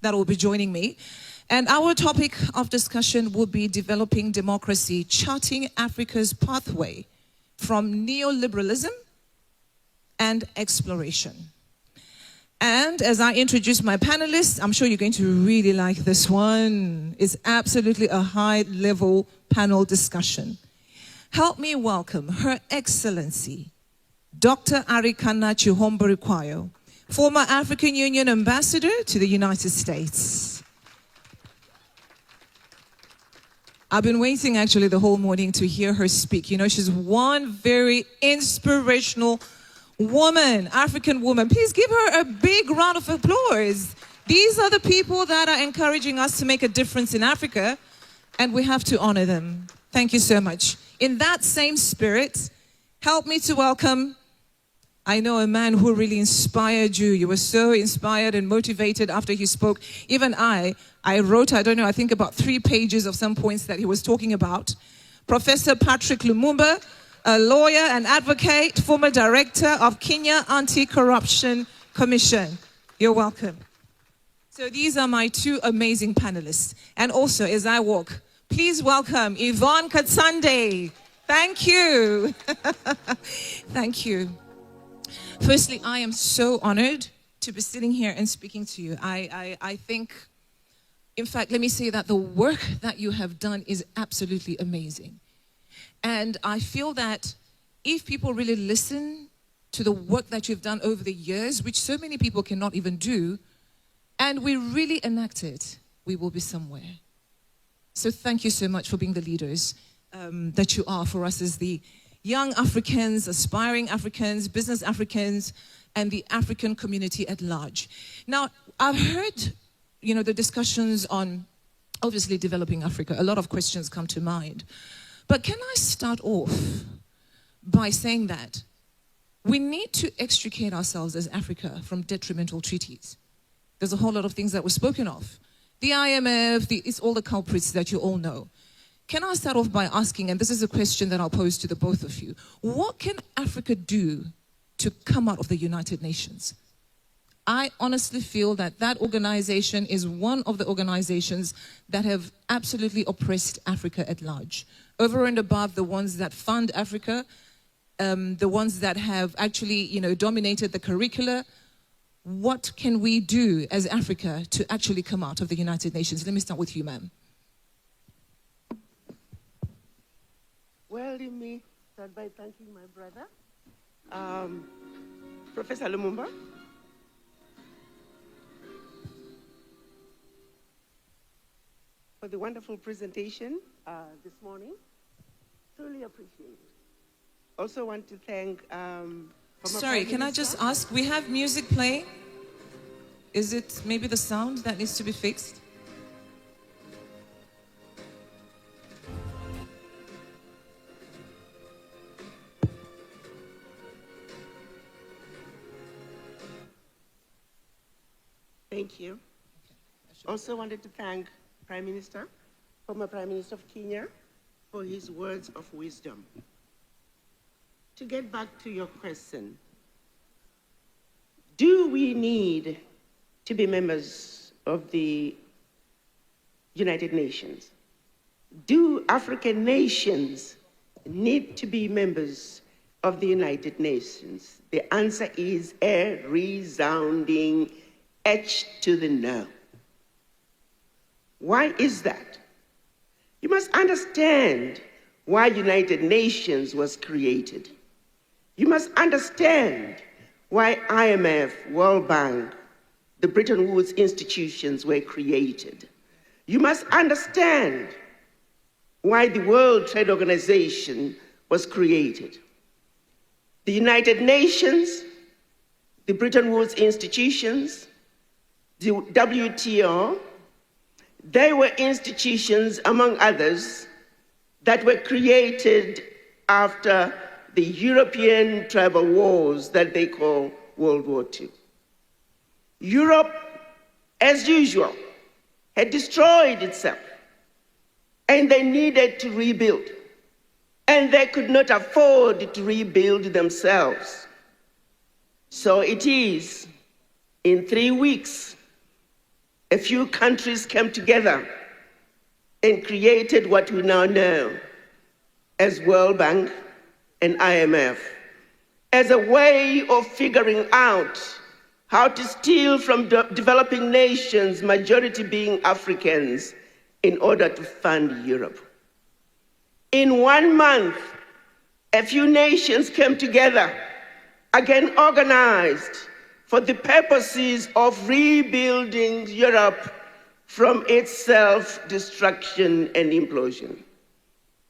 that will be joining me. And our topic of discussion will be developing democracy, charting Africa's pathway from neoliberalism and exploration. And as I introduce my panelists, I'm sure you're going to really like this one. It's absolutely a high-level panel discussion. Help me welcome Her Excellency, Dr. Arikana Chihombori-Quao, former African Union Ambassador to the United States. I've been waiting actually the whole morning to hear her speak. You know, she's one very inspirational woman, African woman. Please give her a big round of applause. These are the people that are encouraging us to make a difference in Africa, and we have to honor them. Thank you so much. In that same spirit, help me to welcome, I know a man who really inspired you. You were so inspired and motivated after he spoke. Even I wrote, I don't know, I think about 3 pages of some points that he was talking about. Professor Patrick Lumumba, a lawyer and advocate, former director of Kenya Anti-Corruption Commission. You're welcome. So these are my 2 amazing panelists. And also, as I walk, please welcome Yvonne Katsande. Thank you. Thank you. Firstly, I am so honored to be sitting here and speaking to you. I think, in fact, let me say that the work that you have done is absolutely amazing. And I feel that if people really listen to the work that you've done over the years, which so many people cannot even do, and we really enact it, we will be somewhere. So thank you so much for being the leaders that you are for us as the young Africans, aspiring Africans, business Africans, and the African community at large. Now, I've heard, you know, the discussions on obviously developing Africa. A lot of questions come to mind. But can I start off by saying that we need to extricate ourselves as Africa from detrimental treaties. There's a whole lot of things that were spoken of. The IMF, it's all the culprits that you all know. Can I start off by asking, and this is a question that I'll pose to the both of you, what can Africa do to come out of the United Nations? I honestly feel that that organization is one of the organizations that have absolutely oppressed Africa at large. Over and above the ones that fund Africa, the ones that have actually, you know, dominated the curricula, what can we do as Africa to actually come out of the United Nations? Let me start with you, ma'am. Well, let me start by thanking my brother, Professor Lumumba. For the wonderful presentation this morning. Truly appreciate it. Also want to thank... Sorry, can I just ask, we have music playing. Is it maybe the sound that needs to be fixed? Thank you. Also wanted to thank Prime Minister, former Prime Minister of Kenya, for his words of wisdom. To get back to your question, do we need to be members of the United Nations? Do African nations need to be members of the United Nations? The answer is a resounding H to the no. Why is that? You must understand why United Nations was created. You must understand why IMF, World Bank, the Bretton Woods institutions were created. You must understand why the World Trade Organization was created. The United Nations, the Bretton Woods institutions, the WTO, they were institutions, among others, that were created after the European tribal wars that they call World War II. Europe, as usual, had destroyed itself, and they needed to rebuild, and they could not afford to rebuild themselves. So it is in 3 weeks a few countries came together and created what we now know as World Bank and IMF as a way of figuring out how to steal from developing nations, majority being Africans, in order to fund Europe. In 1 month, a few nations came together, again organized for the purposes of rebuilding Europe from its self-destruction and implosion.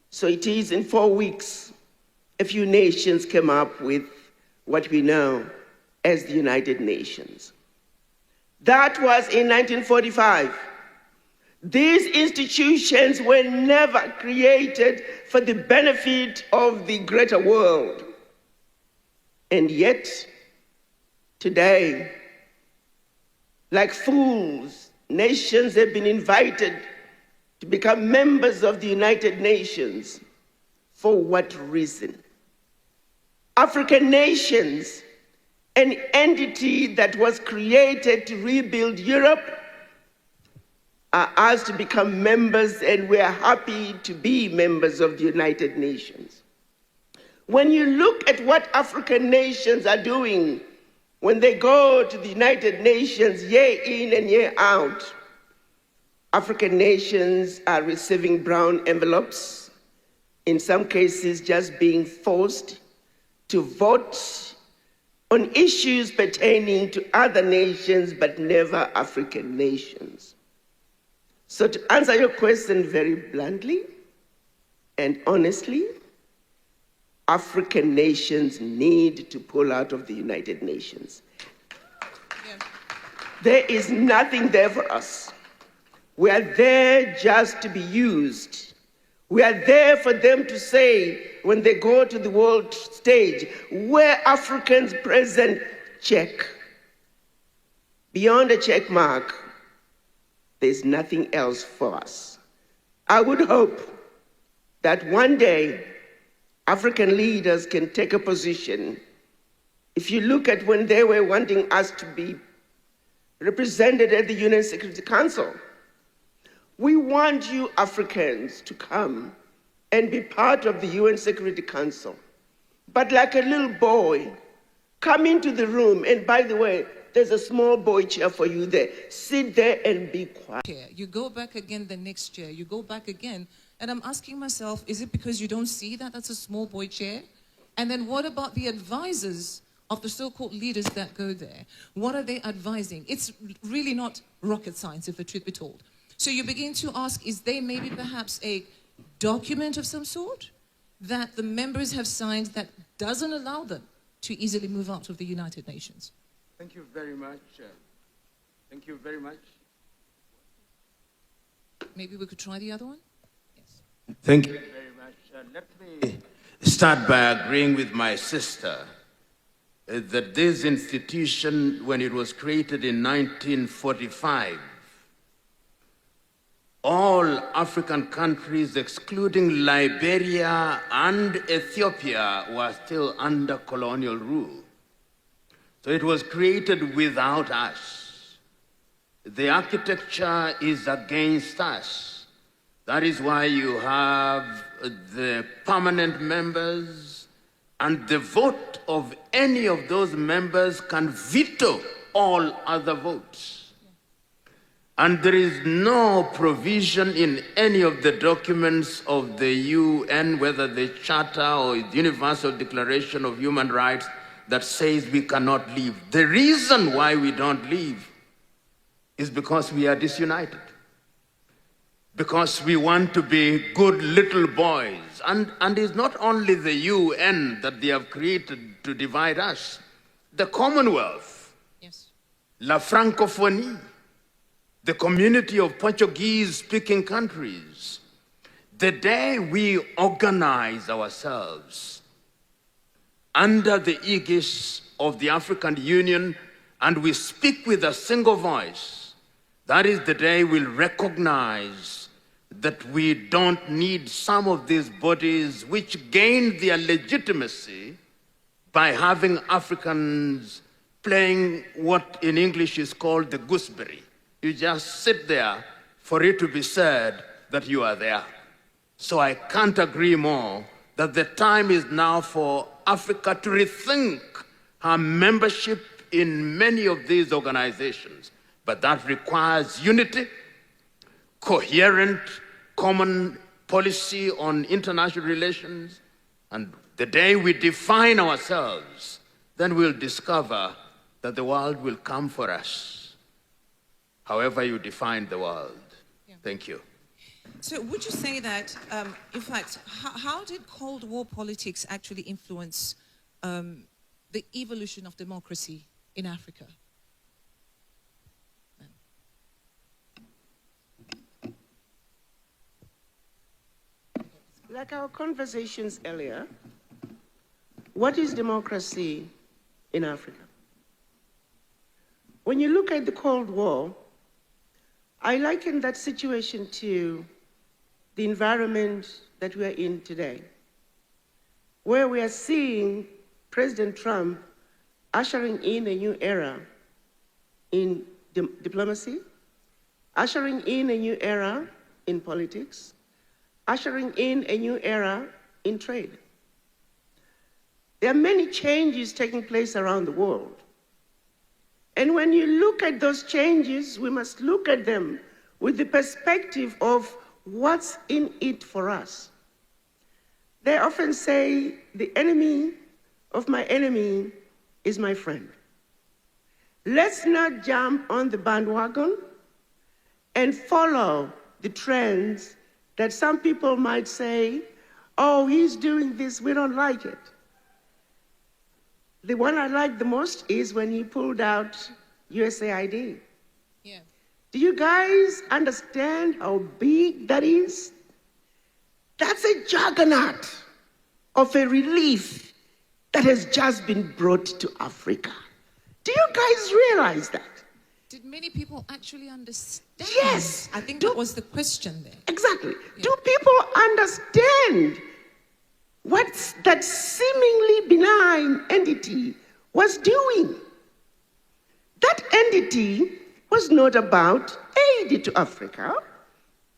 So it is in 4 weeks, a few nations came up with what we know as the United Nations. That was in 1945. These institutions were never created for the benefit of the greater world. And yet, today, like fools, nations have been invited to become members of the United Nations. For what reason? African nations, an entity that was created to rebuild Europe, are asked to become members, and we are happy to be members of the United Nations. When you look at what African nations are doing when they go to the United Nations year in and year out, African nations are receiving brown envelopes, in some cases just being forced to vote on issues pertaining to other nations, but never African nations. So to answer your question very bluntly and honestly, African nations need to pull out of the United Nations. Yeah. There is nothing there for us. We are there just to be used. We are there for them to say, when they go to the world stage, where Africans present, check. Beyond a check mark, there's nothing else for us. I would hope that one day African leaders can take a position. If you look at when they were wanting us to be represented at the UN Security Council, we want you Africans to come and be part of the UN Security Council. But like a little boy, come into the room, and by the way, there's a small boy chair for you there. Sit there and be quiet. You go back again the next year, you go back again, and I'm asking myself, is it because you don't see that that's a small boy chair? And then what about the advisors of the so-called leaders that go there? What are they advising? It's really not rocket science, if the truth be told. So you begin to ask, is there maybe perhaps a document of some sort that the members have signed that doesn't allow them to easily move out of the United Nations? Thank you very much. Thank you very much. Maybe we could try the other one? Yes. Thank you very much. Let me start by agreeing with my sister that this institution, when it was created in 1945, all African countries, excluding Liberia and Ethiopia, were still under colonial rule. So it was created without us. The architecture is against us. That is why you have the permanent members, and the vote of any of those members can veto all other votes. And there is no provision in any of the documents of the UN, whether the Charter or the Universal Declaration of Human Rights, that says we cannot leave. The reason why we don't leave is because we are disunited. Because we want to be good little boys. And it's not only the UN that they have created to divide us. The Commonwealth, yes. La Francophonie, the community of Portuguese-speaking countries. The day we organize ourselves under the aegis of the African Union and we speak with a single voice, that is the day we'll recognize that we don't need some of these bodies which gained their legitimacy by having Africans playing what in English is called the gooseberry. You just sit there for it to be said that you are there. So I can't agree more that the time is now for Africa to rethink her membership in many of these organizations. But that requires unity, coherent, common policy on international relations. And the day we define ourselves, then we'll discover that the world will come for us, however you define the world. Yeah. Thank you. So would you say that, in fact, how did Cold War politics actually influence the evolution of democracy in Africa? Like our conversations earlier, what is democracy in Africa? When you look at the Cold War, I liken that situation to the environment that we are in today, where we are seeing President Trump ushering in a new era in diplomacy, ushering in a new era in politics, ushering in a new era in trade. There are many changes taking place around the world. And when you look at those changes, we must look at them with the perspective of what's in it for us. They often say, the enemy of my enemy is my friend. Let's not jump on the bandwagon and follow the trends that some people might say, oh, he's doing this, we don't like it. The one I like the most is when he pulled out USAID. Yeah. Do you guys understand how big that is? That's a juggernaut of a relief that has just been brought to Africa. Do you guys realize that? Did many people actually understand? Yes. I think that was the question there. Exactly. Yeah. Do people understand what that seemingly benign entity was doing? That entity was not about aid to Africa.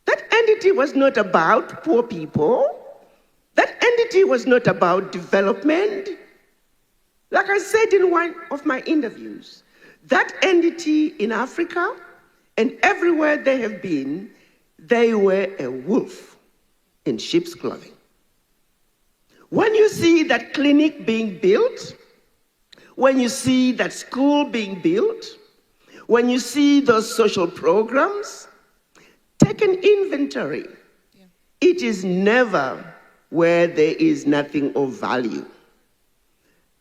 That entity was not about poor people. That entity was not about development. Like I said in one of my interviews, that entity in Africa and everywhere they have been, they were a wolf in sheep's clothing. When you see that clinic being built, when you see that school being built, when you see those social programs, take an inventory. Yeah. It is never where there is nothing of value.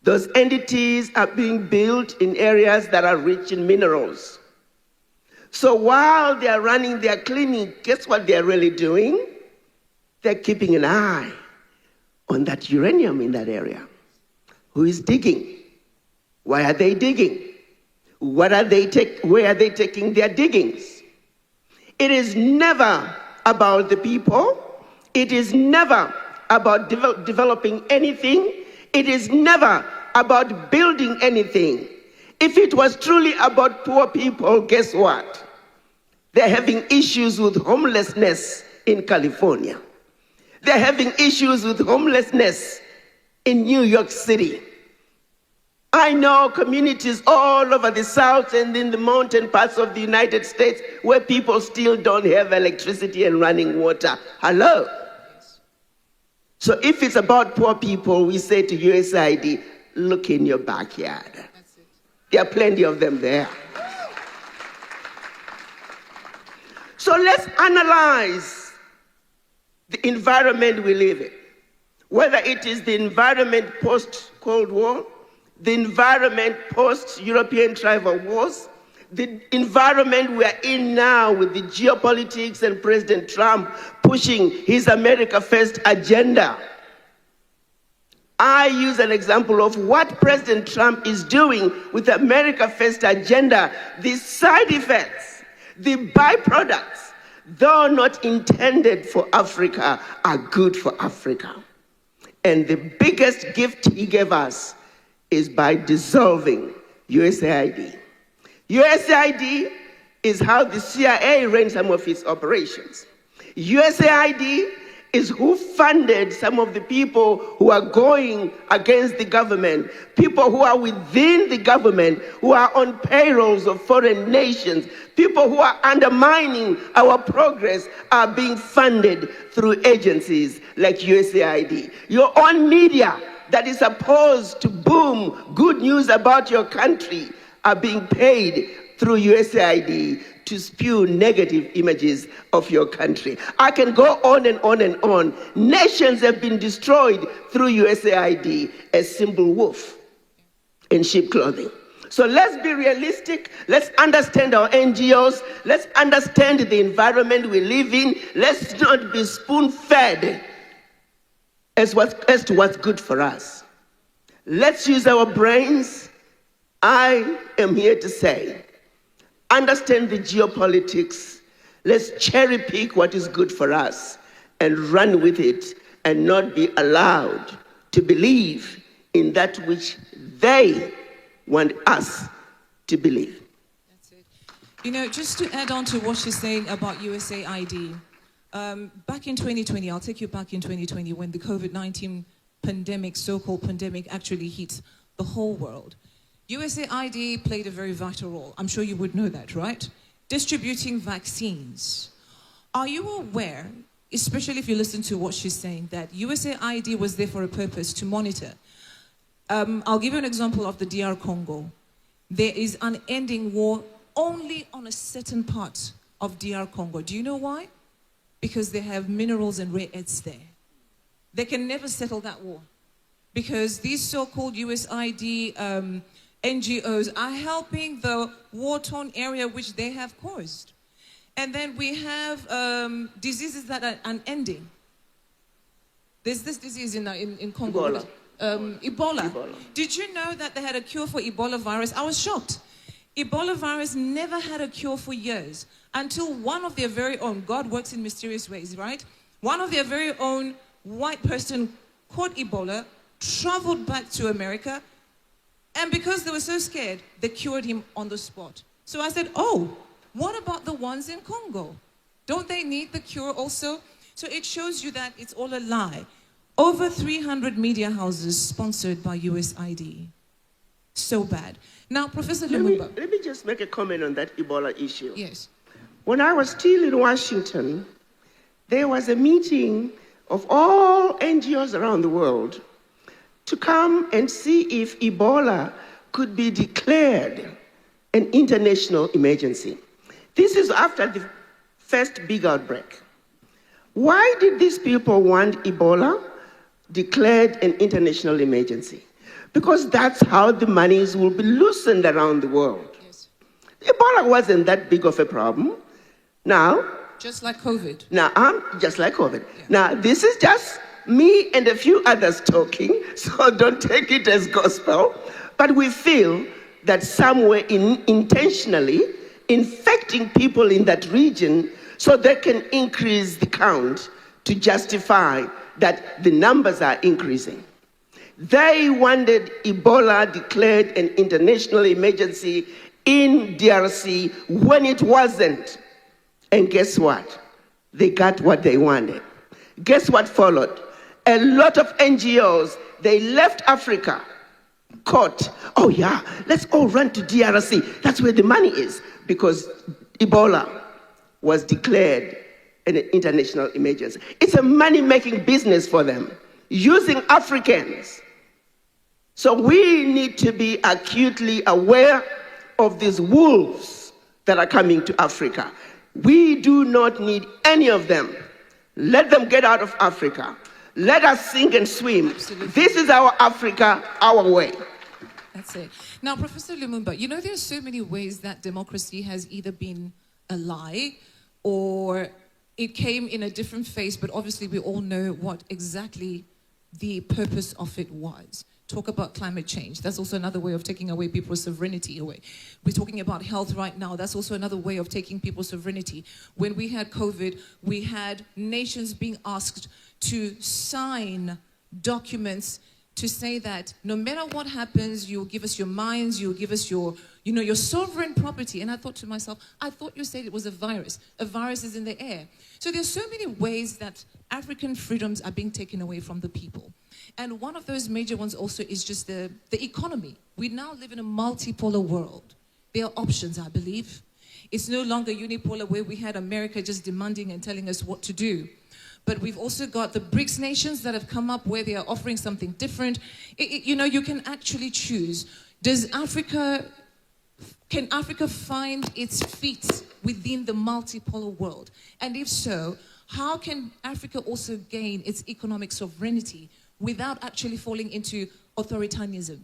Those entities are being built in areas that are rich in minerals. So while they are running their clinic, guess what they're really doing? They're keeping an eye on that uranium in that area. Who is digging? Why are they digging? Where are they taking their diggings? It is never about the people. It is never about developing anything. It is never about building anything. If it was truly about poor people, guess what? They're having issues with homelessness in California. They're having issues with homelessness in New York City. I know communities all over the South and in the mountain parts of the United States where people still don't have electricity and running water. Hello? So if it's about poor people, we say to USAID, look in your backyard. That's it. There are plenty of them there. So let's analyze the environment we live in, whether it is the environment post-Cold War, the environment post-European tribal wars, the environment we are in now with the geopolitics and President Trump pushing his America First agenda. I use an example of what President Trump is doing with the America First agenda. The side effects, the byproducts, though not intended for Africa, are good for Africa. And the biggest gift he gave us is by dissolving USAID. USAID is how the CIA ran some of its operations. USAID is who funded some of the people who are going against the government, people who are within the government, who are on payrolls of foreign nations, people who are undermining our progress are being funded through agencies like USAID. Your own media that is supposed to boom good news about your country are being paid through USAID to spew negative images of your country. I can go on and on and on. Nations have been destroyed through USAID, a simple wolf in sheep clothing. So let's be realistic. Let's understand our NGOs. Let's understand the environment we live in. Let's not be spoon-fed as to what's good for us. Let's use our brains. I am here to say, understand the geopolitics. Let's cherry pick what is good for us and run with it and not be allowed to believe in that which they want us to believe. That's it. You know, just to add on to what she's saying about USAID, back in 2020, I'll take you back in 2020 when the COVID-19 pandemic, so-called pandemic, actually hit the whole world. USAID played a very vital role. I'm sure you would know that, right? Distributing vaccines. Are you aware, especially if you listen to what she's saying, that USAID was there for a purpose, to monitor? I'll give you an example of the DR Congo. There is unending war only on a certain part of DR Congo. Do you know why? Because they have minerals and rare earths there. They can never settle that war because these so-called USAID NGOs are helping the war-torn area which they have caused. And then we have diseases that are unending. There's this disease in Congo. Ebola. Did you know that they had a cure for Ebola virus? I was shocked. Ebola virus never had a cure for years until one of their very own, God works in mysterious ways, right? One of their very own white person caught Ebola, traveled back to America, and because they were so scared, they cured him on the spot. So I said, oh, what about the ones in Congo? Don't they need the cure also? So it shows you that it's all a lie. Over 300 media houses sponsored by USAID. So bad. Now, Professor Lumumba. Let me just make a comment on that Ebola issue. Yes. When I was still in Washington, there was a meeting of all NGOs around the world to come and see if Ebola could be declared an international emergency. This is after the first big outbreak. Why did these people want Ebola declared an international emergency? Because that's how the monies will be loosened around the world. Yes. Ebola wasn't that big of a problem. Now, just like COVID. Now, just like COVID. Yeah. Now, this is just me and a few others talking, so don't take it as gospel. But we feel that somewhere intentionally infecting people in that region so they can increase the count to justify that the numbers are increasing. They wanted Ebola declared an international emergency in DRC when it wasn't. And guess what? They got what they wanted. Guess what followed? A lot of NGOs, they left Africa, caught, oh yeah, let's all run to DRC. That's where the money is, because Ebola was declared an international emergency. It's a money-making business for them, using Africans. So we need to be acutely aware of these wolves that are coming to Africa. We do not need any of them. Let them get out of Africa. Let us sink and swim. Absolutely. This is our Africa, our way. That's it. Now, Professor Lumumba, you know, there's so many ways that democracy has either been a lie or it came in a different phase, but obviously we all know what exactly the purpose of it was. Talk about climate change. That's also another way of taking away people's sovereignty away. We're talking about health right now. That's also another way of taking people's sovereignty. When we had COVID, we had nations being asked to sign documents to say that no matter what happens, you'll give us your mines, you'll give us your, your sovereign property. And I thought to myself, I thought you said it was a virus. A virus is in the air. So there's so many ways that African freedoms are being taken away from the people. And one of those major ones also is just the economy. We now live in a multipolar world. There are options, I believe. It's no longer unipolar where we had America just demanding and telling us what to do. But we've also got the BRICS nations that have come up where they are offering something different. You can actually choose. Can Africa find its feet within the multipolar world? And if so, how can Africa also gain its economic sovereignty without actually falling into authoritarianism?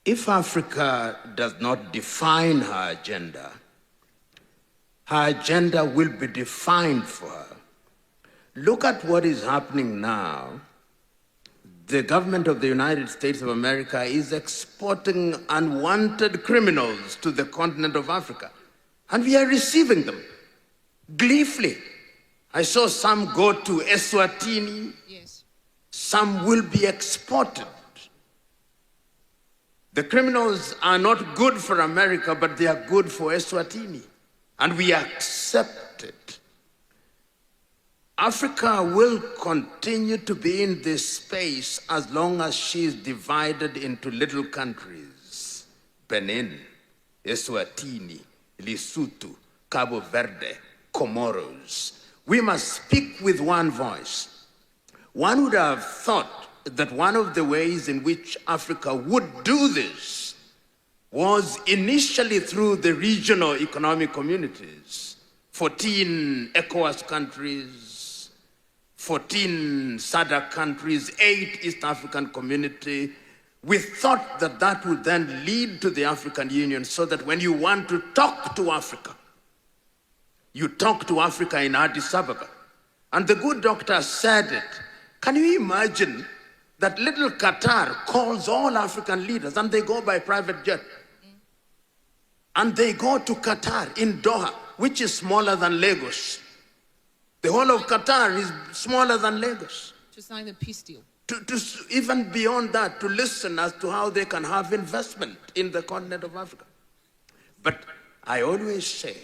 If Africa does not define her agenda will be defined for her. Look at what is happening now. The government of the United States of America is exporting unwanted criminals to the continent of Africa, and we are receiving them gleefully. I saw some go to Eswatini. Yes. Some will be exported. The criminals are not good for America, but they are good for Eswatini. And we accept it. Africa will continue to be in this space as long as she is divided into little countries. Benin, Eswatini, Lesotho, Cabo Verde, Comoros. We must speak with one voice. One would have thought that one of the ways in which Africa would do this was initially through the regional economic communities. 14 ECOWAS countries, 14 SADC countries, 8 East African Community. We thought that that would then lead to the African Union, so that when you want to talk to Africa, you talk to Africa in Addis Ababa. And the good doctor said it. Can you imagine that little Qatar calls all African leaders, and they go by private jet? And they go to Qatar in Doha, which is smaller than Lagos. The whole of Qatar is smaller than Lagos. To sign a peace deal. To even beyond that, to listen as to how they can have investment in the continent of Africa. But I always say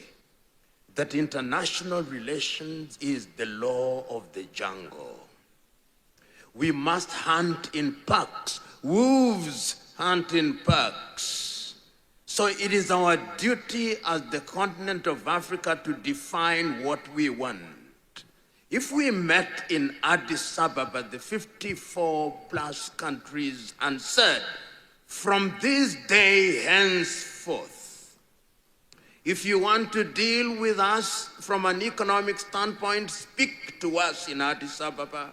that international relations is the law of the jungle. We must hunt in packs. Wolves hunt in packs. So it is our duty as the continent of Africa to define what we want. If we met in Addis Ababa, the 54 plus countries, and said, from this day henceforth, if you want to deal with us from an economic standpoint, speak to us in Addis Ababa.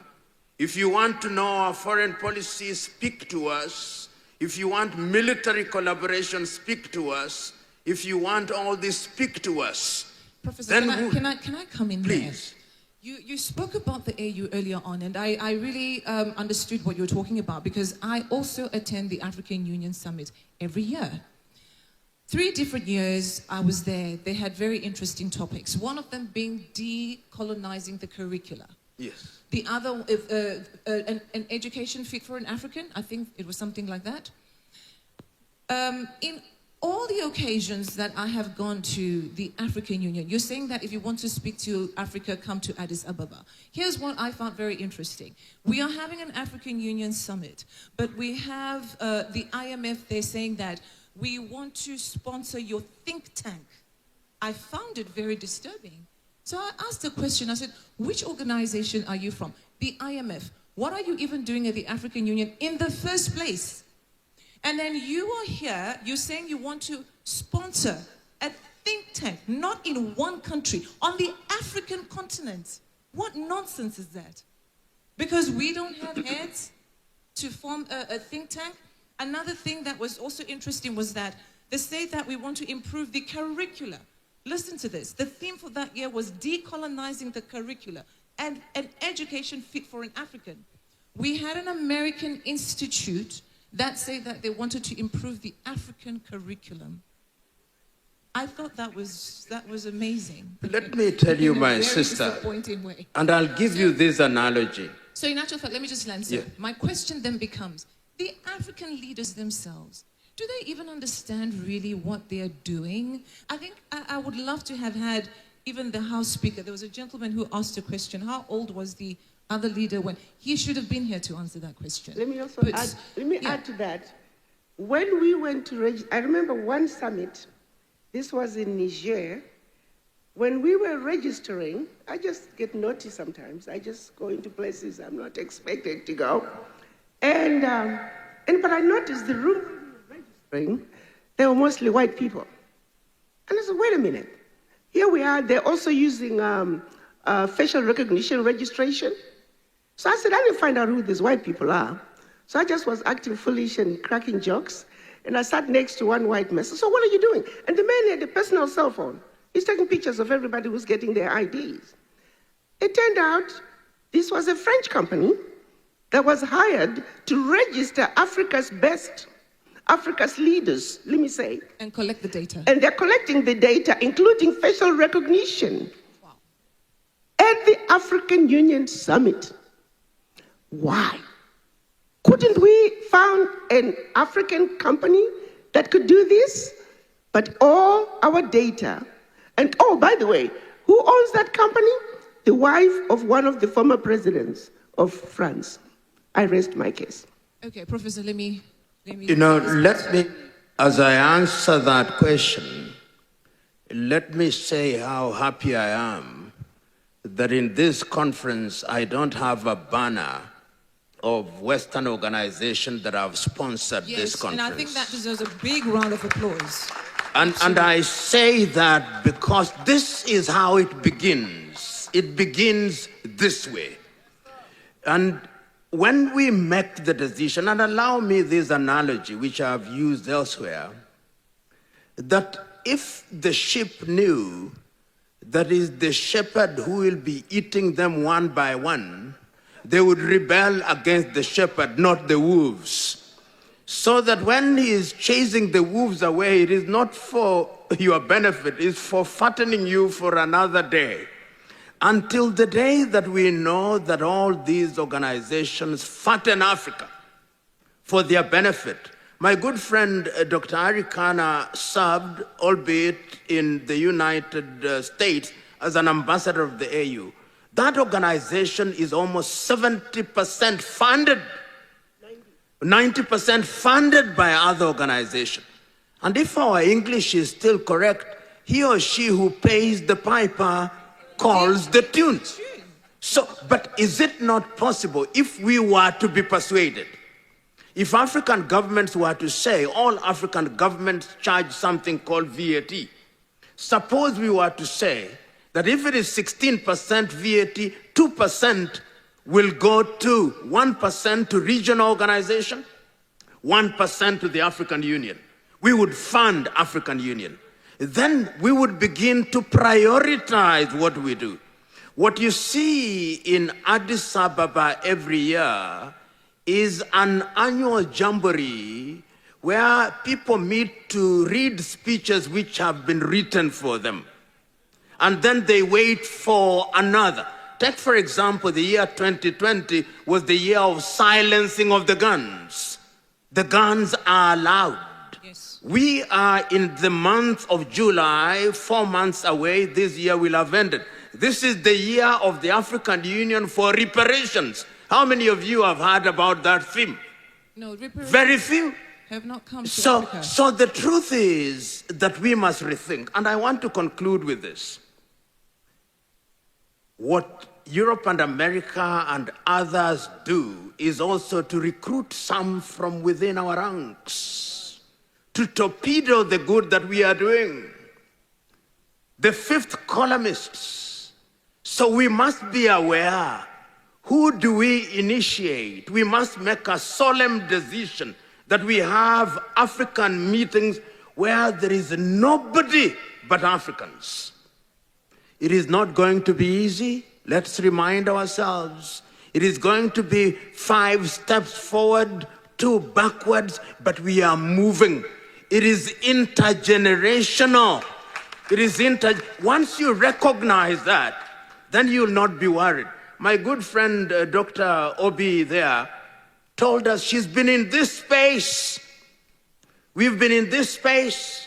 If you want to know our foreign policy, speak to us. If you want military collaboration, speak to us. If you want all this, speak to us. Professor, can I come in please? There? You spoke about the AU earlier on, and I really understood what you were talking about, because I also attend the African Union Summit every year. 3 different years I was there. They had very interesting topics. One of them being decolonizing the curricula. Yes. The other, an education fit for an African. I think it was something like that. In all the occasions that I have gone to the African Union, you're saying that if you want to speak to Africa, come to Addis Ababa. Here's what I found very interesting. We are having an African Union summit, but we have the IMF, they're saying that we want to sponsor your think tank. I found it very disturbing. So I asked a question, I said, which organization are you from? The IMF. What are you even doing at the African Union in the first place? And then you are here, you're saying you want to sponsor a think tank, not in one country, on the African continent. What nonsense is that? Because we don't have heads to form a think tank. Another thing that was also interesting was that they say that we want to improve the curricula. Listen to this. The theme for that year was decolonizing the curricula and an education fit for an African. We had an American institute that said that they wanted to improve the African curriculum. I thought that was amazing. Let me tell you, my sister, and I'll give you this analogy. So in actual fact, let me just answer. Yeah. My question then becomes, the African leaders themselves, do they even understand really what they are doing? I think I would love to have had even the House Speaker. There was a gentleman who asked a question, how old was the other leader when he should have been here to answer that question? Let me also add to that. When we went to I remember one summit, this was in Niger. When we were registering, I just get naughty sometimes. I just go into places I'm not expected to go. But I noticed the room we were registering, they were mostly white people. And I said, wait a minute. Here we are, they're also using facial recognition registration. So I said, I need to find out who these white people are. So I just was acting foolish and cracking jokes. And I sat next to one white man. So what are you doing? And the man had a personal cell phone. He's taking pictures of everybody who's getting their IDs. It turned out this was a French company that was hired to register Africa's best, Africa's leaders, let me say. And collect the data. And they're collecting the data, including facial recognition. Wow. At the African Union Summit. Why? Couldn't we found an African company that could do this? But all our data, and oh, by the way, who owns that company? The wife of one of the former presidents of France. I rest my case. Okay, Professor, let me as I answer that question, let me say how happy I am that in this conference I don't have a banner of Western organizations that have sponsored this conference. And I think that deserves a big round of applause. And I say that because this is how it begins. It begins this way. And when we make the decision, and allow me this analogy, which I've used elsewhere, that if the sheep knew that is the shepherd who will be eating them one by one, they would rebel against the shepherd, not the wolves. So that when he is chasing the wolves away, it is not for your benefit, it's for fattening you for another day. Until the day that we know that all these organizations fatten Africa for their benefit. My good friend, Dr. Arikana, served, albeit in the United States, as an ambassador of the AU. That organization is almost 70% funded, 90% funded by other organizations. And if our English is still correct, he or she who pays the piper calls the tunes. So, but is it not possible if we were to be persuaded? If African governments were to say all African governments charge something called VAT, suppose we were to say that if it is 16% VAT, 2% will go to 1% to regional organization, 1% to the African Union. We would fund African Union. Then we would begin to prioritize what we do. What you see in Addis Ababa every year is an annual jamboree where people meet to read speeches which have been written for them. And then they wait for another. Take, for example, the year 2020 was the year of silencing of the guns. The guns are allowed. Yes. We are in the month of July, 4 months away. This year will have ended. This is the year of the African Union for reparations. How many of you have heard about that theme? No, reparations. Very few. Have not come to Africa. So the truth is that we must rethink. And I want to conclude with this. What Europe and America and others do is also to recruit some from within our ranks, to torpedo the good that we are doing. The fifth columnists. So we must be aware, who do we initiate? We must make a solemn decision that we have African meetings where there is nobody but Africans. It is not going to be easy. Let's remind ourselves. It is going to be 5 steps forward, 2 backwards, but we are moving. It is intergenerational. Once you recognize that, then you'll not be worried. My good friend, Dr. Obi there, told us she's been in this space. We've been in this space.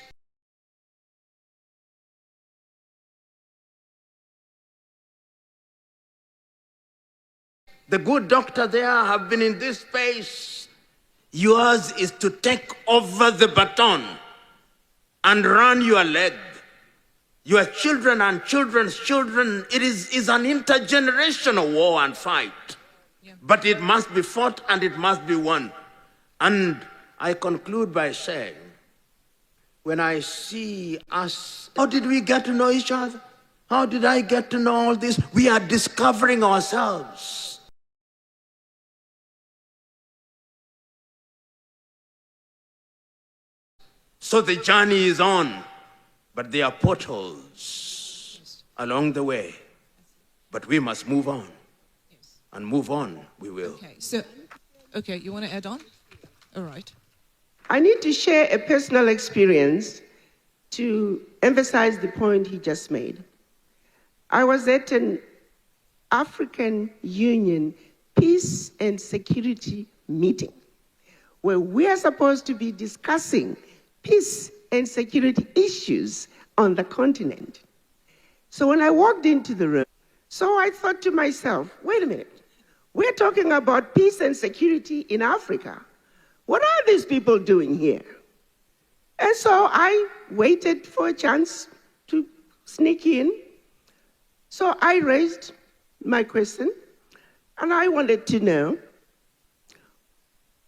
The good doctor there have been in this space. Yours is to take over the baton and run your leg. Your children and children's children, it is an intergenerational war and fight. Yeah. But it must be fought and it must be won. And I conclude by saying, when I see us, how did we get to know each other? How did I get to know all this? We are discovering ourselves. So the journey is on, but there are potholes along the way. But we must move on. And move on, we will. Okay, you want to add on? All right. I need to share a personal experience to emphasize the point he just made. I was at an African Union Peace and Security meeting where we are supposed to be discussing peace and security issues on the continent. So when I walked into the room, I thought to myself, wait a minute, we're talking about peace and security in Africa. What are these people doing here? And so I waited for a chance to sneak in. So I raised my question, and I wanted to know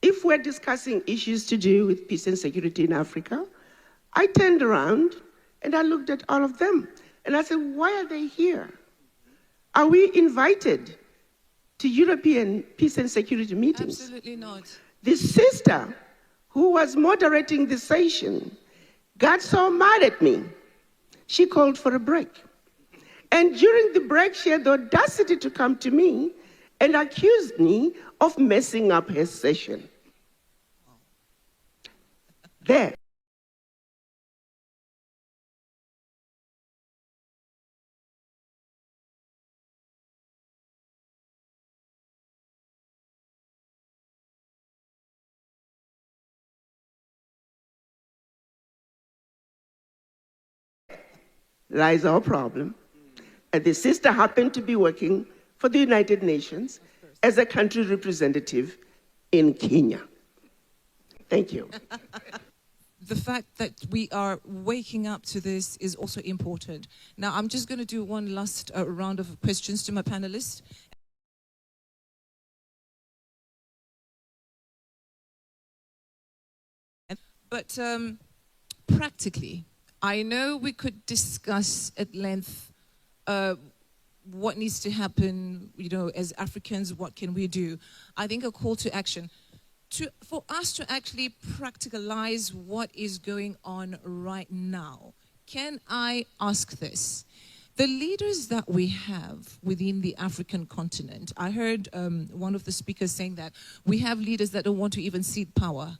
if we're discussing issues to do with peace and security in Africa. I turned around and I looked at all of them and I said, why are they here? Are we invited to European peace and security meetings? Absolutely not. The sister who was moderating the session got so mad at me, she called for a break. And during the break, she had the audacity to come to me and accused me of messing up her session. There. Lies our problem. And the sister happened to be working for the United Nations as a country representative in Kenya. Thank you. The fact that we are waking up to this is also important. Now, I'm just going to do one last round of questions to my panelists. But practically, I know we could discuss at length what needs to happen, as Africans, what can we do? I think a call to action. For us to actually practicalize what is going on right now, can I ask this? The leaders that we have within the African continent, I heard one of the speakers saying that we have leaders that don't want to even cede power.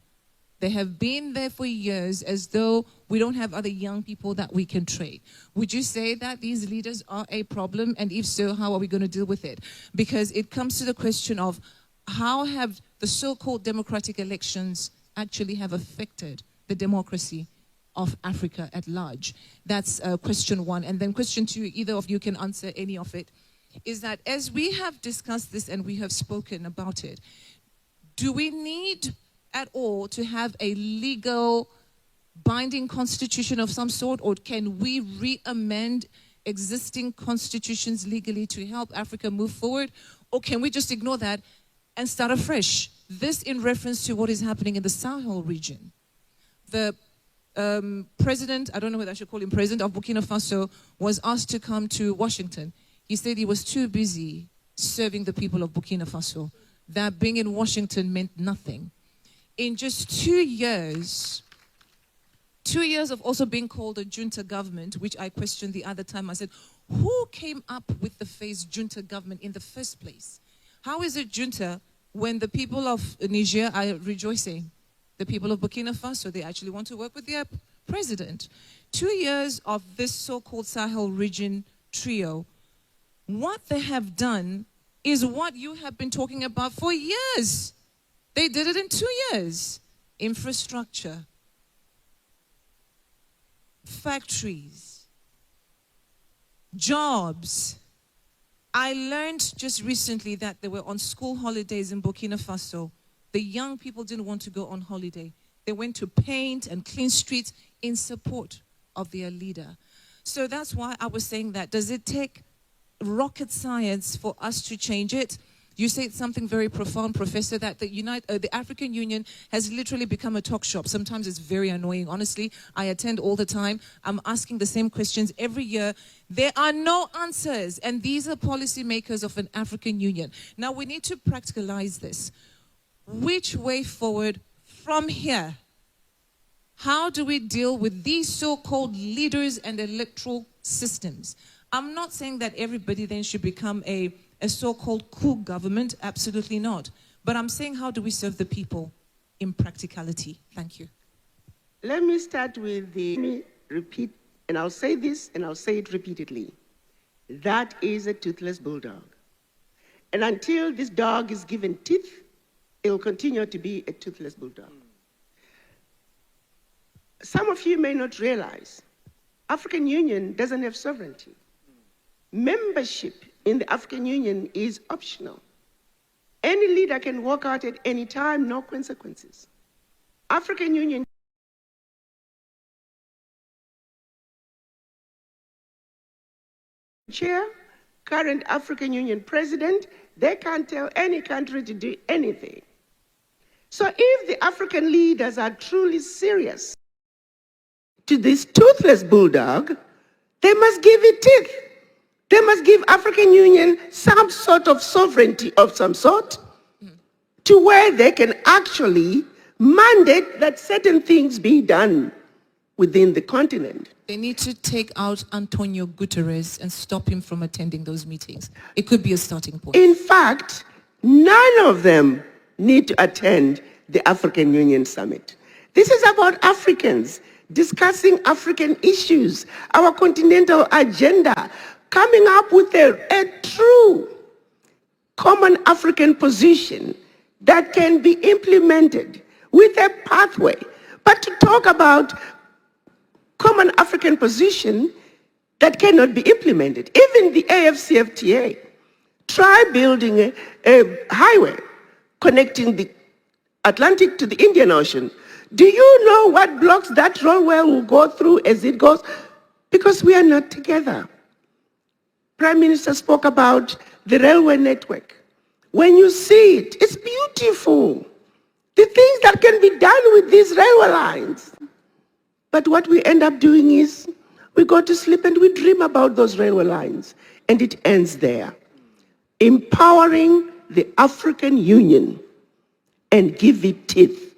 They have been there for years as though we don't have other young people that we can trade. Would you say that these leaders are a problem? And if so, how are we going to deal with it? Because it comes to the question of how have the so-called democratic elections actually have affected the democracy of Africa at large? That's question one. And then question two, either of you can answer any of it, is that as we have discussed this and we have spoken about it, do we need at all to have a legal binding constitution of some sort, or can we re-amend existing constitutions legally to help Africa move forward? Or can we just ignore that and start afresh? This in reference to what is happening in the Sahel region. The president, I don't know whether I should call him president, of Burkina Faso was asked to come to Washington. He said he was too busy serving the people of Burkina Faso, that being in Washington meant nothing. In just 2 years of also being called a junta government, which I questioned the other time, I said, who came up with the phrase junta government in the first place? How is it junta when the people of Niger are rejoicing? The people of Burkina Faso, they actually want to work with their president. 2 years of this so-called Sahel region trio, what they have done is what you have been talking about for years. They did it in 2 years. Infrastructure, factories, jobs. I learned just recently that they were on school holidays in Burkina Faso. The young people didn't want to go on holiday. They went to paint and clean streets in support of their leader. So that's why I was saying that. Does it take rocket science for us to change it? You said something very profound, Professor, that the African Union has literally become a talk shop. Sometimes it's very annoying. Honestly, I attend all the time. I'm asking the same questions every year. There are no answers. And these are policymakers of an African Union. Now, we need to practicalize this. Which way forward from here? How do we deal with these so-called leaders and electoral systems? I'm not saying that everybody then should become a so-called coup government. Absolutely not. But I'm saying, how do we serve the people in practicality? Thank you. Let me start with let me repeat, and I'll say this, and I'll say it repeatedly. That is a toothless bulldog. And until this dog is given teeth, it will continue to be a toothless bulldog. Some of you may not realize, African Union doesn't have sovereignty. Membership in the African Union is optional. Any leader can walk out at any time, no consequences. African Union chair, current African Union president, they can't tell any country to do anything. So if the African leaders are truly serious to this toothless bulldog, they must give it teeth. They must give African Union some sort of sovereignty of some sort to where they can actually mandate that certain things be done within the continent. They need to take out Antonio Guterres and stop him from attending those meetings. It could be a starting point. In fact, none of them need to attend the African Union Summit. This is about Africans discussing African issues, our continental agenda, coming up with a true common African position that can be implemented with a pathway. But to talk about common African position that cannot be implemented, even the AFCFTA, try building a highway connecting the Atlantic to the Indian Ocean. Do you know what blocks that railway will go through as it goes? Because we are not together. Prime Minister spoke about the railway network. When you see it, it's beautiful. The things that can be done with these railway lines. But what we end up doing is we go to sleep and we dream about those railway lines. And it ends there. Empowering the African Union and give it teeth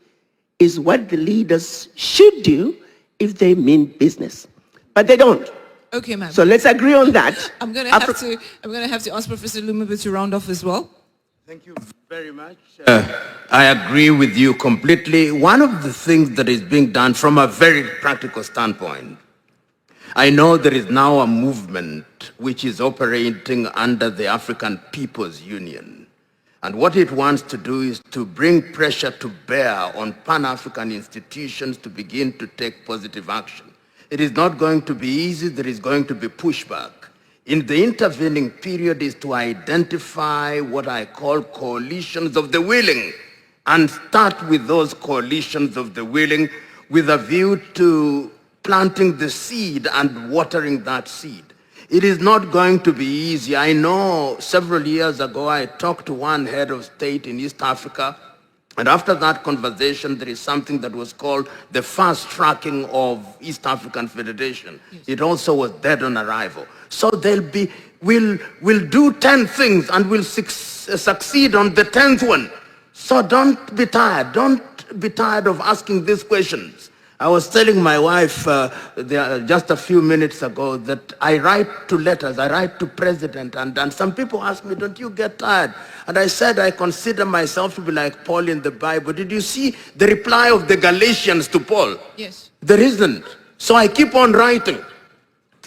is what the leaders should do if they mean business. But they don't. Okay, ma'am. So let's agree on that. I'm going to have to ask Professor Lumumba to round off as well. Thank you very much. I agree with you completely. One of the things that is being done from a very practical standpoint, I know there is now a movement which is operating under the African People's Union. And what it wants to do is to bring pressure to bear on Pan-African institutions to begin to take positive action. It is not going to be easy. There is going to be pushback. In the intervening period is to identify what I call coalitions of the willing and start with those coalitions of the willing with a view to planting the seed and watering that seed. It is not going to be easy. I know several years ago I talked to one head of state in East Africa, and after that conversation there is something that was called the fast tracking of East African Federation. Yes. It also was dead on arrival. So we'll do 10 things and we'll succeed on the 10th one. So don't be tired. Don't be tired of asking these questions. I was telling my wife just a few minutes ago that I write to letters, I write to president, and some people ask me, don't you get tired? And I said, I consider myself to be like Paul in the Bible. Did you see the reply of the Galatians to Paul? Yes. There isn't. So I keep on writing,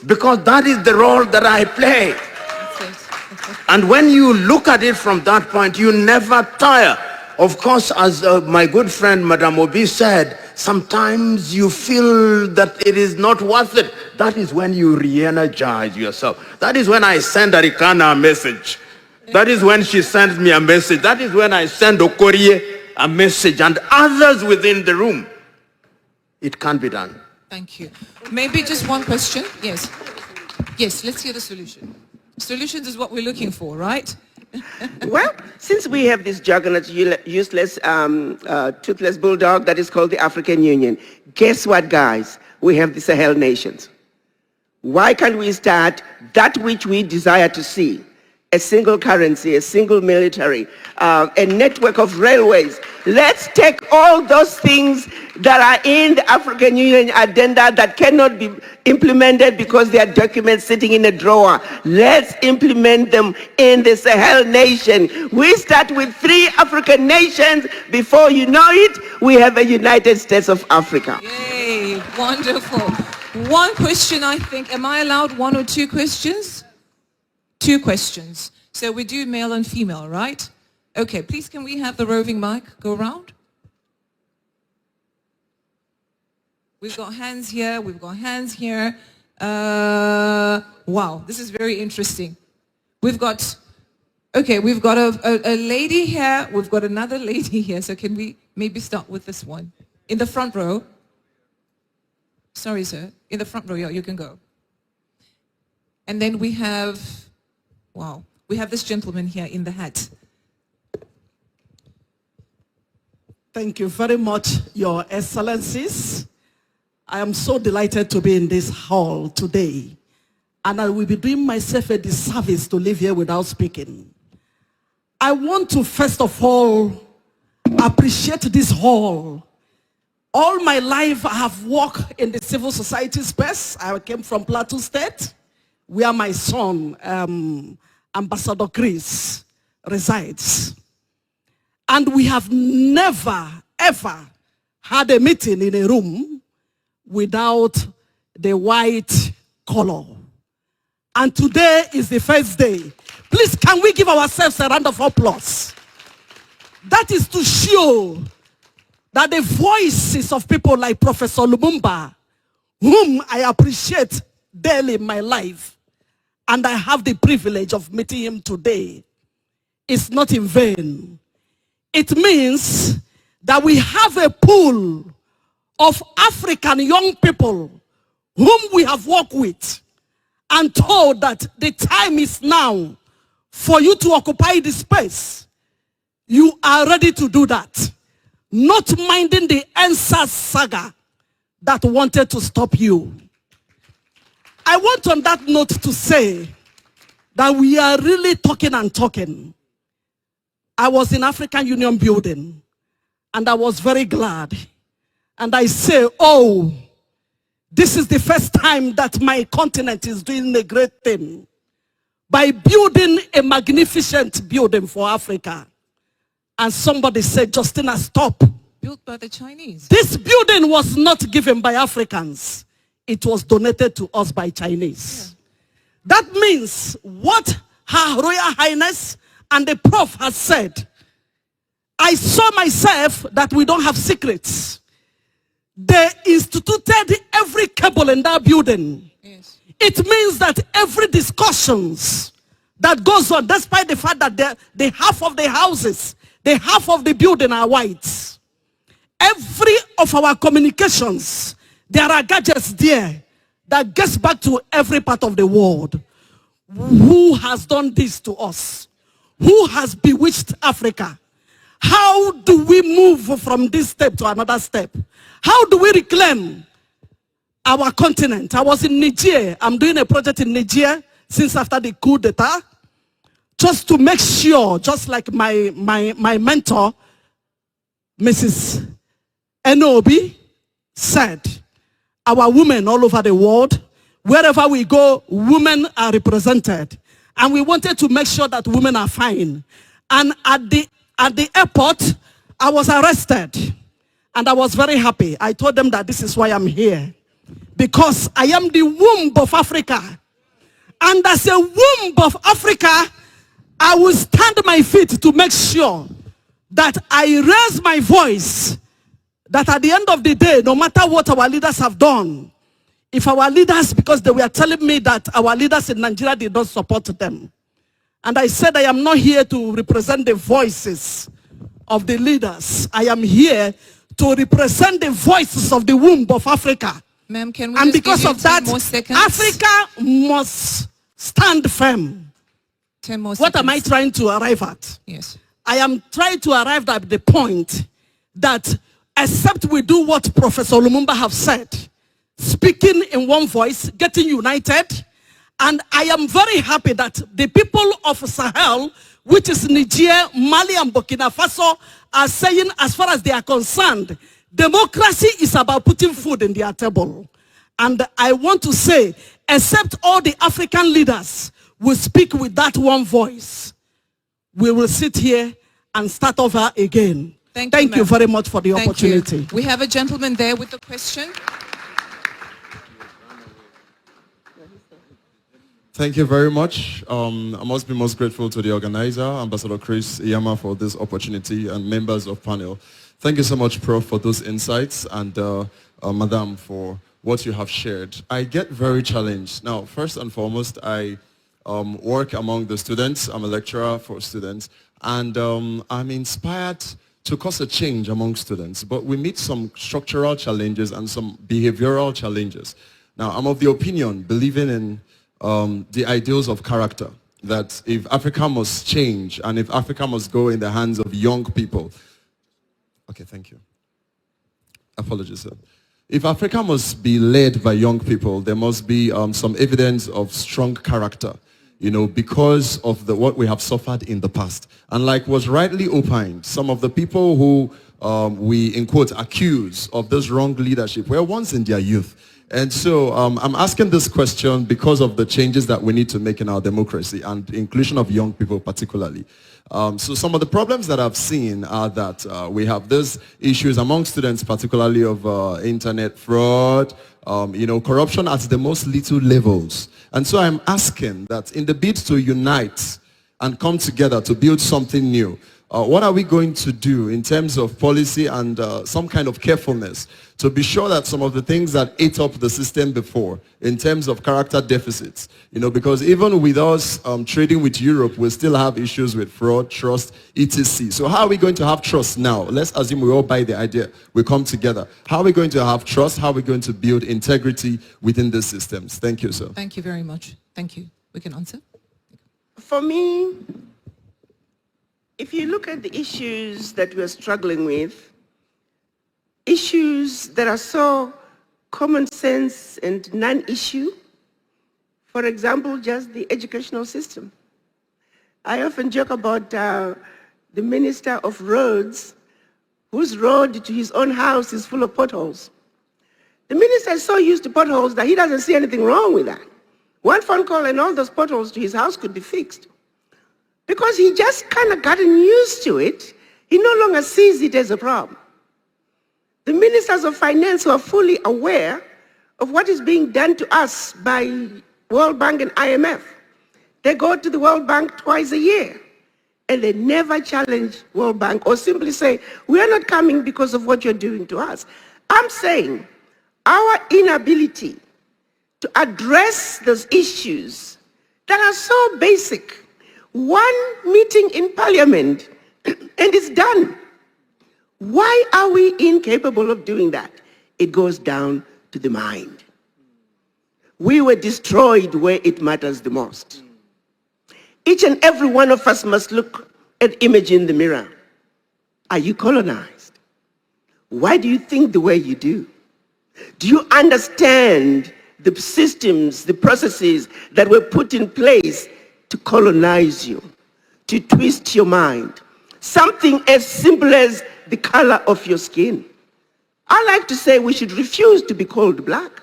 because that is the role that I play. And when you look at it from that point, you never tire. Of course, as my good friend Madame Obi said, sometimes you feel that it is not worth it. That is when you re-energize yourself. That is when I send Arikana a message. That is when she sends me a message. That is when I send Okorie a message and others within the room. It can't be done. Thank you. Maybe just one question. Yes. Yes, let's hear the solution. Solutions is what we're looking for, right? Well, since we have this juggernaut, useless, toothless bulldog that is called the African Union, guess what, guys? We have the Sahel nations. Why can't we start that which we desire to see? A single currency, a single military, a network of railways. Let's take all those things that are in the African Union agenda that cannot be implemented because they are documents sitting in a drawer. Let's implement them in the Sahel nation. We start with 3 African nations. Before you know it, we have a United States of Africa. Yay, wonderful. One question, I think. Am I allowed 1 or 2 questions? 2 questions. So we do male and female, right? Okay, please can we have the roving mic go around? We've got hands here, we've got hands here. Wow, this is very interesting. We've got a lady here, we've got another lady here. So can we maybe start with this one? In the front row. Sorry, sir. In the front row, yeah, you can go. And then we have, wow, we have this gentleman here in the hat. Thank you very much, Your Excellencies. I am so delighted to be in this hall today. And I will be doing myself a disservice to live here without speaking. I want to first of all appreciate this hall. All my life I have worked in the civil society space. I came from Plateau State, where my son, Ambassador Chris, resides. And we have never, ever had a meeting in a room without the white color. And today is the first day. Please, can we give ourselves a round of applause? That is to show that the voices of people like Professor Lumumba, whom I appreciate daily in my life, and I have the privilege of meeting him today, is not in vain. It means that we have a pool of African young people whom we have worked with and told that the time is now for you to occupy the space. You are ready to do that. Not minding the answer saga that wanted to stop you. I want on that note to say that we are really talking and talking. I was in African Union building and I was very glad. And I say, oh, this is the first time that my continent is doing a great thing by building a magnificent building for Africa. And somebody said, Justina, stop. Built by the Chinese. This building was not given by Africans. It was donated to us by Chinese. Yeah. That means what Her Royal Highness and the Prof has said. I saw myself that we don't have secrets. They instituted every cable in that building. Yes. It means that every discussions that goes on, despite the fact that the half of the houses, the half of the building are whites. Every of our communications, there are gadgets there that gets back to every part of the world. Who has done this to us? Who has bewitched Africa? How do we move from this step to another step? How do we reclaim our continent? I was in Niger. I'm doing a project in Niger since after the coup d'etat, just to make sure, just like my mentor, Mrs. Enobi, said, our women all over the world, wherever we go, women are represented. And we wanted to make sure that women are fine. And at the airport, I was arrested. And I was very happy. I told them that this is why I'm here. Because I am the womb of Africa. And as a womb of Africa, I will stand my feet to make sure that I raise my voice, that at the end of the day, no matter what our leaders have done, if our leaders, because they were telling me that our leaders in Nigeria did not support them, and I said I am not here to represent the voices of the leaders. I am here to represent the voices of the womb of Africa. Ma'am, can we And just because give you of that, 10 more seconds? Africa must stand firm. 10 more What seconds. am I trying to arrive at? Yes. I am trying to arrive at the point that except we do what Professor Lumumba have said, speaking in one voice, getting united, and I am very happy that the people of Sahel, which is Niger, Mali, and Burkina Faso, are saying, as far as they are concerned, democracy is about putting food in their table. And I want to say, except all the African leaders will speak with that one voice, we will sit here and start over again. Thank you very much for the opportunity. You. We have a gentleman there with a question. Thank you very much. I must be most grateful to the organizer, Ambassador Chris Iyama, for this opportunity, and members of panel. Thank you so much, Prof, for those insights, and Madam, for what you have shared. I get very challenged. Now, first and foremost, I work among the students. I'm a lecturer for students, and I'm inspired to cause a change among students, but we meet some structural challenges and some behavioral challenges. Now, I'm of the opinion, believing in the ideals of character, that if Africa must change and if Africa must go in the hands of young people. Okay, thank you. Apologies, sir. If Africa must be led by young people, there must be some evidence of strong character, you know, because of what we have suffered in the past. And like was rightly opined, some of the people who we, in quotes, accuse of this wrong leadership were once in their youth. And so I'm asking this question because of the changes that we need to make in our democracy and the inclusion of young people particularly. So some of the problems that I've seen are that we have these issues among students, particularly of internet fraud, you know, corruption at the most little levels. And so I'm asking that in the bid to unite and come together to build something new, what are we going to do in terms of policy and some kind of carefulness to be sure that some of the things that ate up the system before in terms of character deficits, you know, because even with us trading with Europe, we still have issues with fraud, trust, etc. So how are we going to have trust now? Let's assume we all buy the idea, we come together. How are we going to have trust? How are we going to build integrity within the systems? Thank you, sir. Thank you very much. Thank you. We can answer. For me, if you look at the issues that we're struggling with, issues that are so common sense and non-issue, for example, just the educational system. I often joke about the Minister of Roads, whose road to his own house is full of potholes. The minister is so used to potholes that he doesn't see anything wrong with that. One phone call and all those potholes to his house could be fixed. Because he just kind of gotten used to it, he no longer sees it as a problem. The ministers of finance who are fully aware of what is being done to us by World Bank and IMF. They go to the World Bank twice a year, and they never challenge World Bank or simply say, we are not coming because of what you're doing to us. I'm saying our inability to address those issues that are so basic. One meeting in Parliament and it's done. Why are we incapable of doing that? It goes down to the mind. We were destroyed where it matters the most. Each and every one of us must look at image in the mirror. Are you colonized? Why do you think the way you do? Do you understand the systems, the processes that were put in place to colonize you, to twist your mind? Something as simple as the color of your skin. I like to say we should refuse to be called black.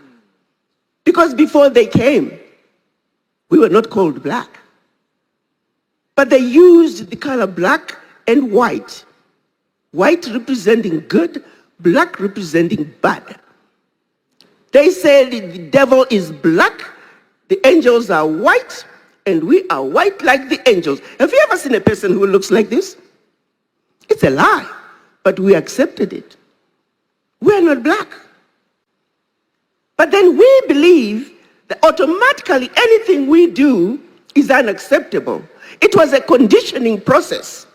Because before they came, we were not called black. But they used the color black and white. White representing good, black representing bad. They said the devil is black, the angels are white, and we are white like the angels. Have you ever seen a person who looks like this? It's a lie, but we accepted it. We are not black. But then we believe that automatically anything we do is unacceptable. It was a conditioning process,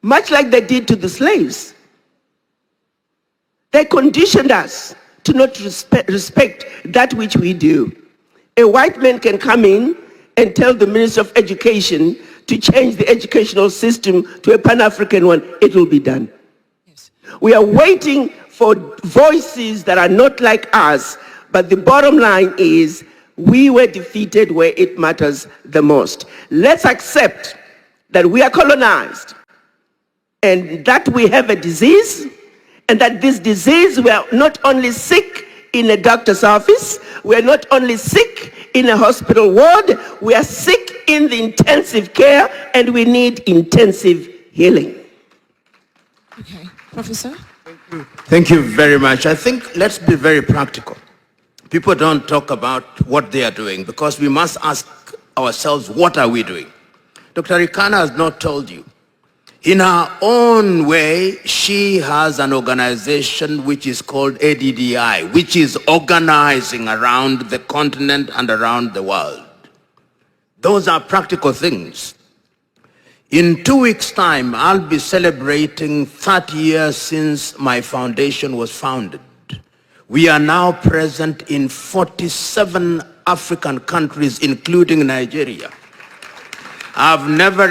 much like they did to the slaves. They conditioned us to not respect that which we do. A white man can come in and tell the Minister of Education to change the educational system to a Pan-African one. It will be done. Yes. We are waiting for voices that are not like us, but the bottom line is we were defeated where it matters the most. Let's accept that we are colonized and that we have a disease, and that this disease, we are not only sick in a doctor's office, we are not only sick in a hospital ward, we are sick in the intensive care, and we need intensive healing. Okay, Professor? Thank you very much. I think let's be very practical. People don't talk about what they are doing because we must ask ourselves, what are we doing? Dr. Arikana has not told you. In her own way, she has an organization which is called ADDI, which is organizing around the continent and around the world. Those are practical things. In 2 weeks' time, I'll be celebrating 30 years since my foundation was founded. We are now present in 47 African countries, including Nigeria. We have never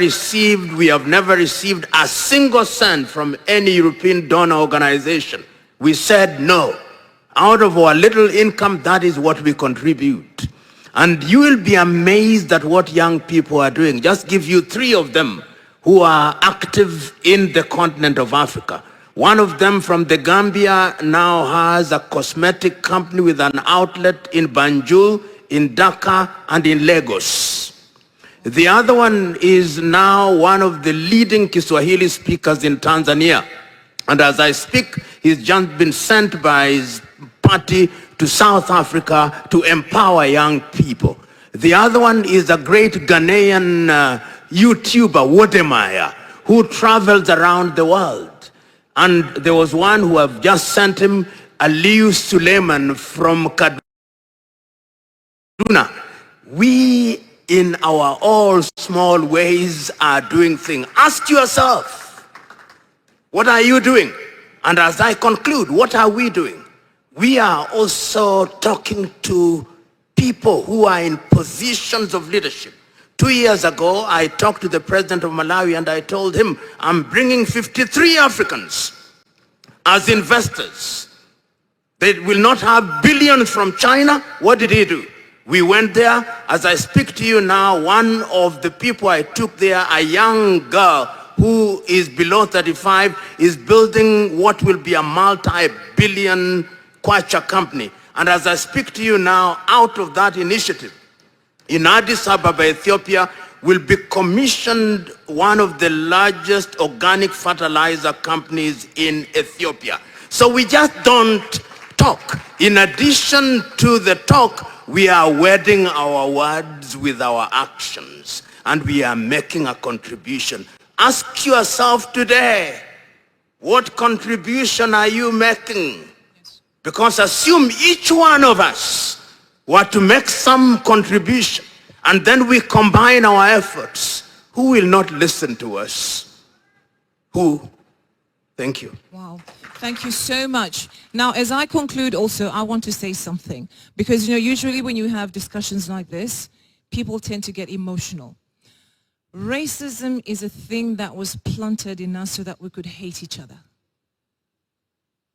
received a single cent from any European donor organization. We said no. Out of our little income, that is what we contribute. And you will be amazed at what young people are doing. Just give you 3 of them who are active in the continent of Africa. One of them from the Gambia now has a cosmetic company with an outlet in Banjul, in Dhaka, and in Lagos. The other one is now one of the leading Kiswahili speakers in Tanzania. And as I speak, he's just been sent by his party to South Africa to empower young people. The other one is a great Ghanaian YouTuber, Wodemaya, who travels around the world. And there was one who have just sent him, Aliu Suleiman from Kaduna. We, in our all small ways, are doing things. Ask yourself, what are you doing? And as I conclude, what are we doing? We are also talking to people who are in positions of leadership. 2 years ago, I talked to the president of Malawi and I told him, I'm bringing 53 Africans as investors. They will not have billions from China. What did he do? We went there. As I speak to you now, one of the people I took there, a young girl who is below 35, is building what will be a multi-billion kwacha company. And as I speak to you now, out of that initiative, in Addis Ababa, Ethiopia, will be commissioned one of the largest organic fertilizer companies in Ethiopia. So we just don't talk. In addition to the talk, we are wedding our words with our actions, and we are making a contribution. Ask yourself today, what contribution are you making? Because assume each one of us were to make some contribution, and then we combine our efforts. Who will not listen to us? Who? Thank you. Wow. Thank you so much. Now, as I conclude also, I want to say something. Because, usually when you have discussions like this, people tend to get emotional. Racism is a thing that was planted in us so that we could hate each other.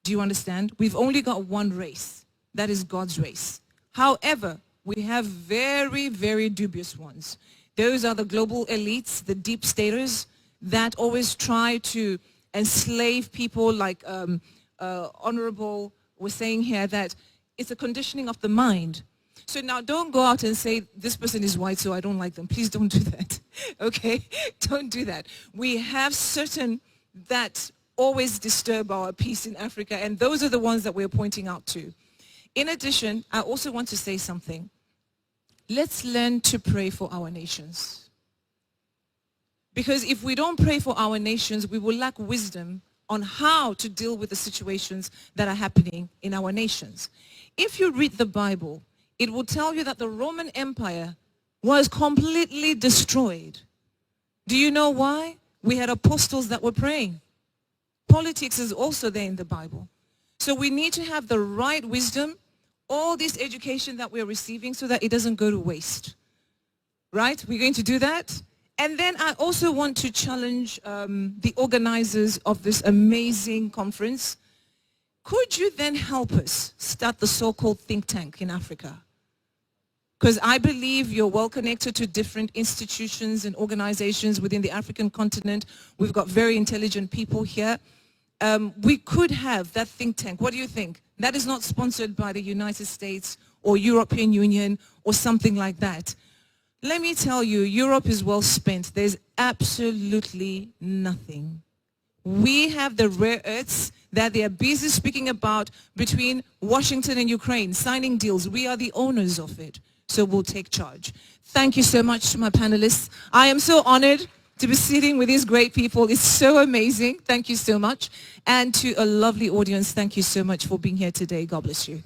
Do you understand? We've only got one race. That is God's race. However, we have very, very dubious ones. Those are the global elites, the deep staters that always try to enslave people, like Honorable was saying here, that it's a conditioning of the mind. So now don't go out and say, this person is white, so I don't like them. Please don't do that, okay? Don't do that. We have certain that always disturb our peace in Africa, and those are the ones that we're pointing out to. In addition, I also want to say something. let's learn to pray for our nations. Because if we don't pray for our nations, we will lack wisdom on how to deal with the situations that are happening in our nations. If you read the Bible, it will tell you that the Roman Empire was completely destroyed. Do you know why? We had apostles that were praying. Politics is also there in the Bible. So we need to have the right wisdom, all this education that we're receiving, so that it doesn't go to waste. Right? We're going to do that. And then I also want to challenge the organizers of this amazing conference. Could you then help us start the so-called think tank in Africa? Because I believe you're well connected to different institutions and organizations within the African continent. We've got very intelligent people here. We could have that think tank. What do you think? That is not sponsored by the United States or European Union or something like that. Let me tell you, Europe is well spent. There's absolutely nothing. We have the rare earths that they are busy speaking about between Washington and Ukraine, signing deals. We are the owners of it, so we'll take charge. Thank you so much to my panelists. I am so honored to be sitting with these great people. It's so amazing. Thank you so much. And to a lovely audience, thank you so much for being here today. God bless you.